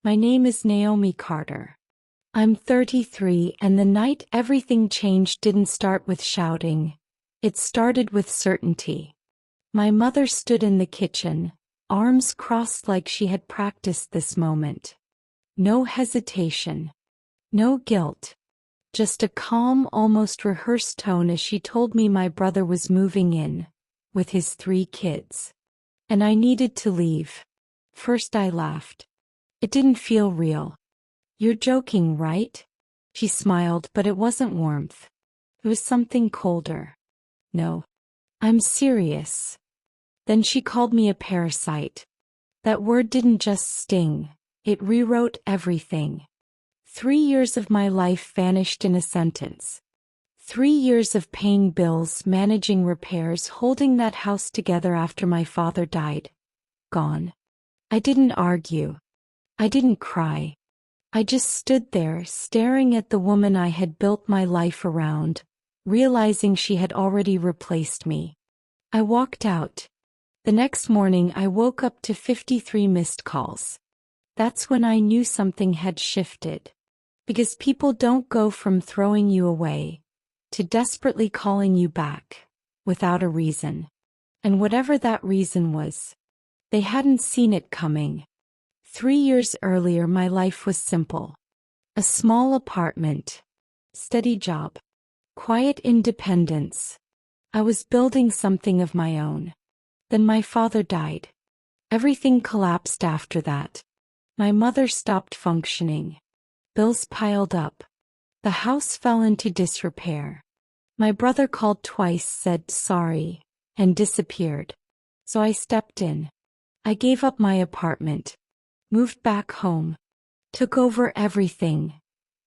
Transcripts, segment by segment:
My name is Naomi Carter. I'm 33, and the night everything changed didn't start with shouting. It started with certainty. My mother stood in the kitchen, arms crossed like she had practiced this moment. No hesitation. No guilt. Just a calm, almost rehearsed tone as she told me my brother was moving in, with his 3 kids. And I needed to leave. First I laughed. It didn't feel real. You're joking, right? She smiled, but it wasn't warmth. It was something colder. No. I'm serious. Then she called me a parasite. That word didn't just sting, it rewrote everything. 3 years of my life vanished in a sentence. 3 years of paying bills, managing repairs, holding that house together after my father died. Gone. I didn't argue. I didn't cry. I just stood there, staring at the woman I had built my life around, realizing she had already replaced me. I walked out. The next morning I woke up to 53 missed calls. That's when I knew something had shifted. Because people don't go from throwing you away to desperately calling you back without a reason. And whatever that reason was, they hadn't seen it coming. 3 years earlier my life was simple. A small apartment, steady job, quiet independence. I was building something of my own. Then my father died. Everything collapsed after that. My mother stopped functioning. Bills piled up. The house fell into disrepair. My brother called twice, said sorry, and disappeared. So I stepped in. I gave up my apartment. Moved back home. Took over everything.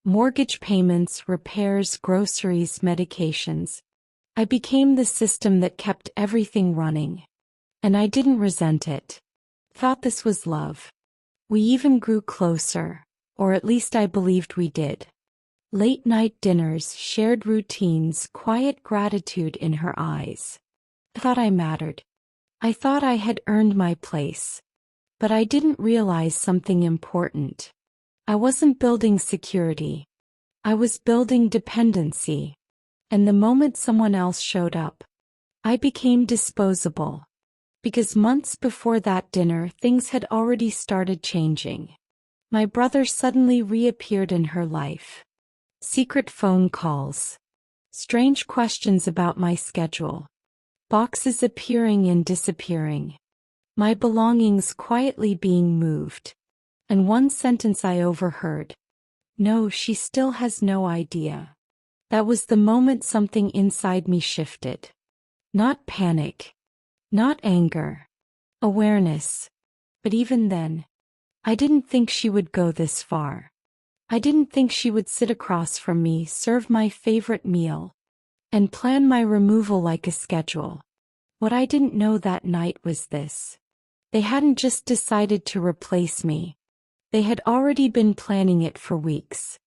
Mortgage payments, repairs, groceries, medications. I became the system that kept everything running. And I didn't resent it. Thought this was love. We even grew closer. Or at least I believed we did. Late-night dinners, shared routines, quiet gratitude in her eyes. I thought I mattered. I thought I had earned my place. But I didn't realize something important. I wasn't building security. I was building dependency. And the moment someone else showed up, I became disposable. Because months before that dinner, things had already started changing. My brother suddenly reappeared in her life. Secret phone calls. Strange questions about my schedule. Boxes appearing and disappearing. My belongings quietly being moved. And one sentence I overheard. No, she still has no idea. That was the moment something inside me shifted. Not panic. Not anger. Awareness. But even then, I didn't think she would go this far. I didn't think she would sit across from me, serve my favorite meal, and plan my removal like a schedule. What I didn't know that night was this. They hadn't just decided to replace me. They had already been planning it for weeks.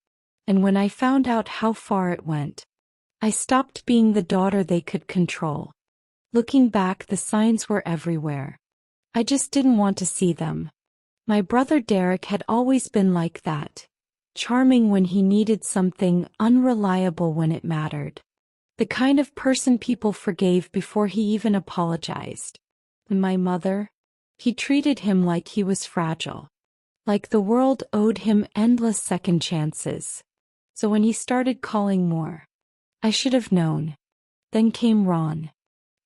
And when I found out how far it went, I stopped being the daughter they could control. Looking back, the signs were everywhere. I just didn't want to see them. My brother Derek had always been like that. Charming when he needed something, unreliable when it mattered. The kind of person people forgave before he even apologized. And my mother? He treated him like he was fragile. Like the world owed him endless second chances. So when he started calling more, I should have known. Then came Ron.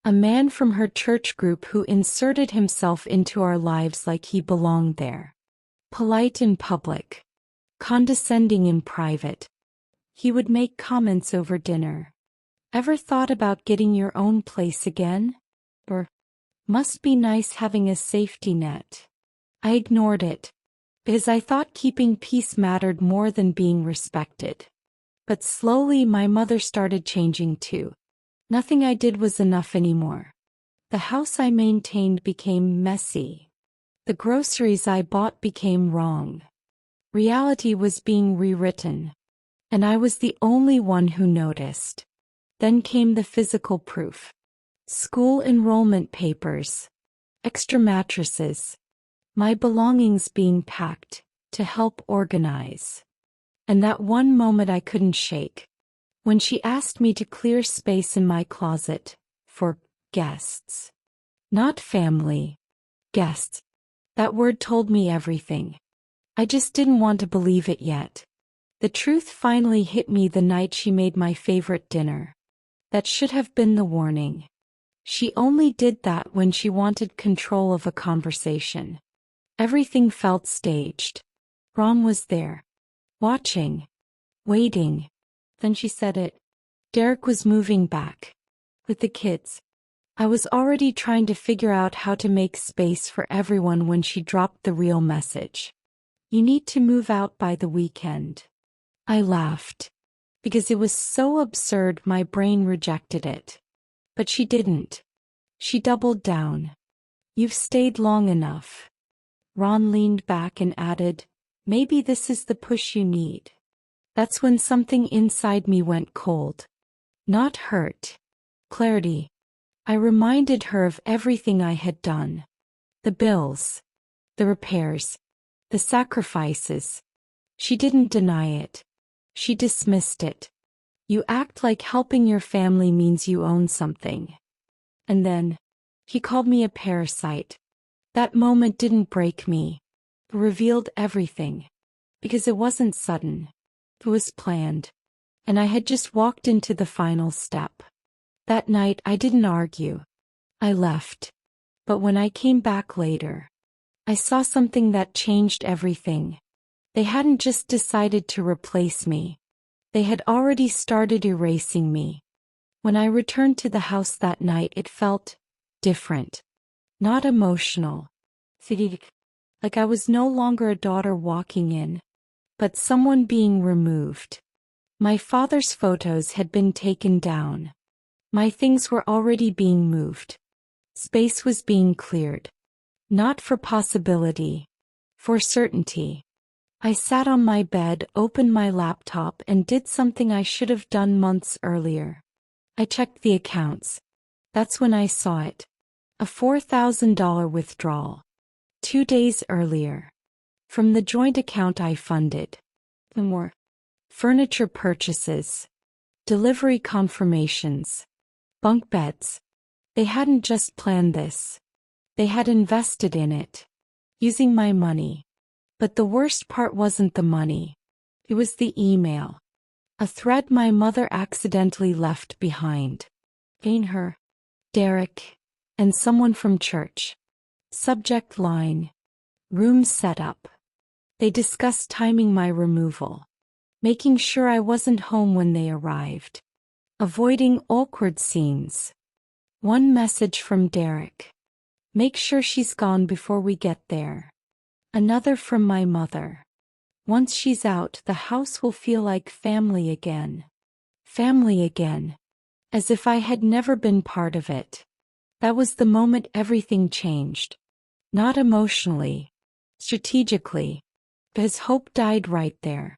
A man from her church group who inserted himself into our lives like he belonged there. Polite in public. Condescending in private. He would make comments over dinner. Ever thought about getting your own place again? Or, must be nice having a safety net. I ignored it. Because I thought keeping peace mattered more than being respected. But slowly my mother started changing too. Nothing I did was enough anymore. The house I maintained became messy. The groceries I bought became wrong. Reality was being rewritten. And I was the only one who noticed. Then came the physical proof. School enrollment papers. Extra mattresses. My belongings being packed. to help organize. And that one moment I couldn't shake. When she asked me to clear space in my closet for guests. Not family. Guests. That word told me everything. I just didn't want to believe it yet. The truth finally hit me the night she made my favorite dinner. That should have been the warning. She only did that when she wanted control of a conversation. Everything felt staged. Ron was there. Watching. Waiting. Then she said it. Derek was moving back. With the kids. I was already trying to figure out how to make space for everyone when she dropped the real message. You need to move out by the weekend. I laughed. Because it was so absurd my brain rejected it. But she didn't. She doubled down. You've stayed long enough. Ron leaned back and added, maybe this is the push you need. That's when something inside me went cold. Not hurt. Clarity. I reminded her of everything I had done. The bills. The repairs. The sacrifices. She didn't deny it. She dismissed it. You act like helping your family means you own something. And then, he called me a parasite. That moment didn't break me. It revealed everything. Because it wasn't sudden. It was planned. And I had just walked into the final step. That night I didn't argue. I left. But when I came back later, I saw something that changed everything. They hadn't just decided to replace me. They had already started erasing me. When I returned to the house that night, it felt different. Not emotional. Like I was no longer a daughter walking in, but someone being removed. My father's photos had been taken down. My things were already being moved. Space was being cleared. Not for possibility. For certainty. I sat on my bed, opened my laptop, and did something I should have done months earlier. I checked the accounts. That's when I saw it. A $4,000 withdrawal. 2 days earlier. From the joint account I funded. More. Furniture purchases. Delivery confirmations. Bunk beds. They hadn't just planned this. They had invested in it. Using my money. But the worst part wasn't the money. It was the email. A thread my mother accidentally left behind. Her, Derek, and someone from church. Subject line. Room set up. They discussed timing my removal. Making sure I wasn't home when they arrived. Avoiding awkward scenes. One message from Derek. Make sure she's gone before we get there. Another from my mother. Once she's out, the house will feel like family again. Family again. As if I had never been part of it. That was the moment everything changed. Not emotionally. Strategically. Because hope died right there.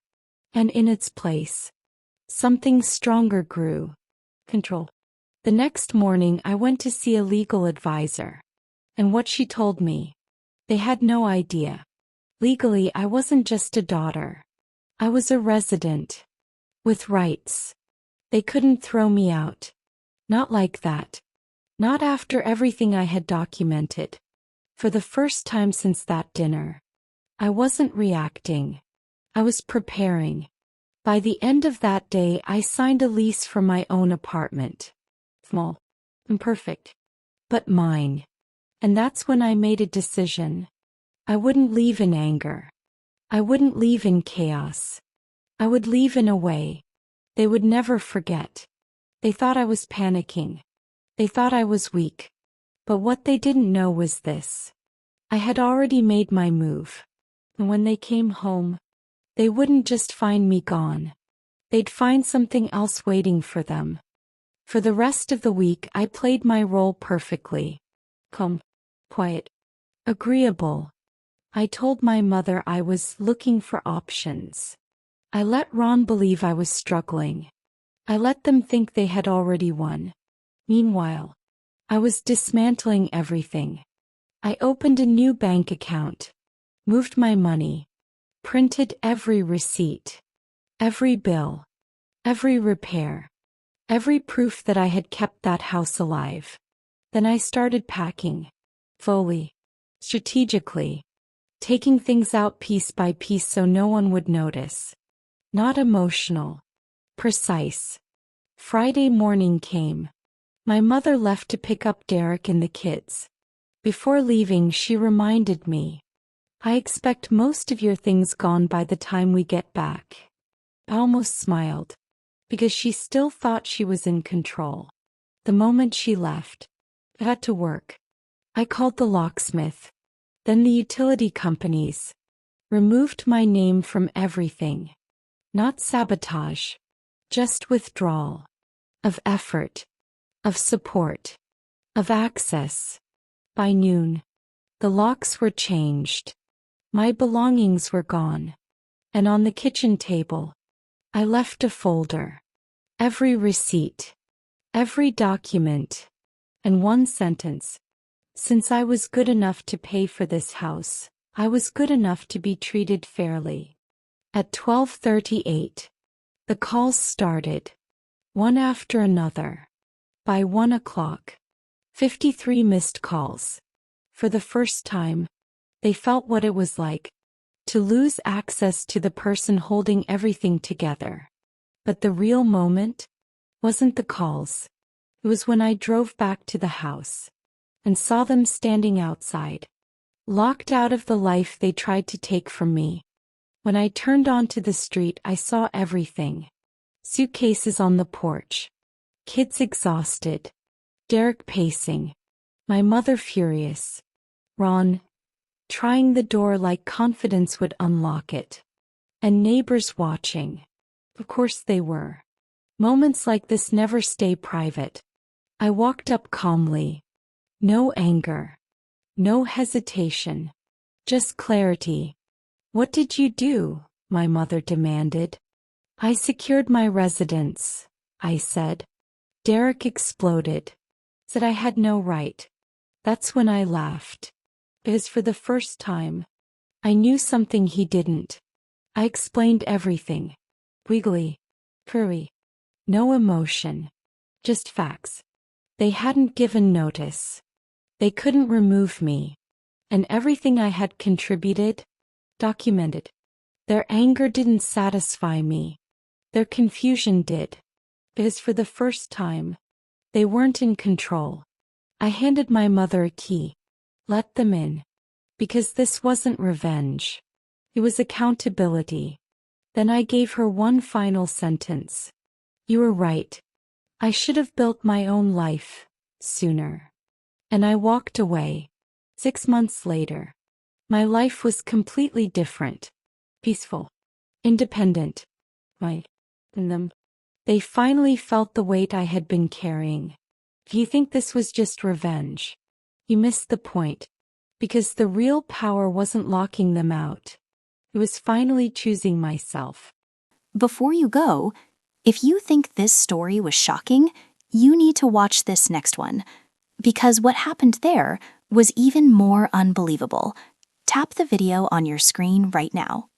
And in its place, something stronger grew. Control. The next morning I went to see a legal advisor. And what she told me. They had no idea. Legally, I wasn't just a daughter. I was a resident. With rights. They couldn't throw me out. Not like that. Not after everything I had documented. For the first time since that dinner. I wasn't reacting. I was preparing. By the end of that day, I signed a lease for my own apartment. Small. Imperfect. But mine. And that's when I made a decision. I wouldn't leave in anger. I wouldn't leave in chaos. I would leave in a way they would never forget. They thought I was panicking. They thought I was weak. But what they didn't know was this. I had already made my move. And when they came home, they wouldn't just find me gone. They'd find something else waiting for them. For the rest of the week, I played my role perfectly. Calm. Quiet. Agreeable. I told my mother I was looking for options. I let Ron believe I was struggling. I let them think they had already won. Meanwhile, I was dismantling everything. I opened a new bank account. Moved my money. printed every receipt, every bill, every repair, every proof that I had kept that house alive. Then I started packing, fully, strategically, taking things out piece by piece so no one would notice. Not emotional, precise. Friday morning came. My mother left to pick up Derek and the kids. Before leaving, she reminded me, "I expect most of your things gone by the time we get back." I almost smiled, because she still thought she was in control. The moment she left, I had to work. I called the locksmith, then the utility companies, removed my name from everything. Not sabotage, just withdrawal. Of effort, of support, of access. By noon, the locks were changed. My belongings were gone. And on the kitchen table, I left a folder. Every receipt, every document, and one sentence. Since I was good enough to pay for this house, I was good enough to be treated fairly. At 12:38, the calls started, one after another. By 1 o'clock, 53 missed calls. For the first time, they felt what it was like to lose access to the person holding everything together. But the real moment wasn't the calls. It was when I drove back to the house and saw them standing outside, locked out of the life they tried to take from me. When I turned onto the street, I saw everything. Suitcases on the porch, kids exhausted, Derek pacing, my mother furious, Ron trying the door like confidence would unlock it, and neighbors watching. Of course they were. Moments like this never stay private. I walked up calmly. No anger. No hesitation. Just clarity. "What did you do?" my mother demanded. "I secured my residence," I said. Derek exploded. Said I had no right. That's when I laughed. Because for the first time, I knew something he didn't. I explained everything. Wiggly. Furry. No emotion. Just facts. They hadn't given notice. They couldn't remove me. And everything I had contributed, documented. Their anger didn't satisfy me. Their confusion did. Because for the first time, they weren't in control. I handed my mother a key. Let them in. Because this wasn't revenge. It was accountability. Then I gave her one final sentence. "You were right. I should have built my own life sooner." And I walked away. 6 months later, my life was completely different. Peaceful. Independent. And them. They finally felt the weight I had been carrying. If you think this was just revenge, you missed the point. Because the real power wasn't locking them out. It was finally choosing myself. Before you go, if you think this story was shocking, you need to watch this next one. Because what happened there was even more unbelievable. Tap the video on your screen right now.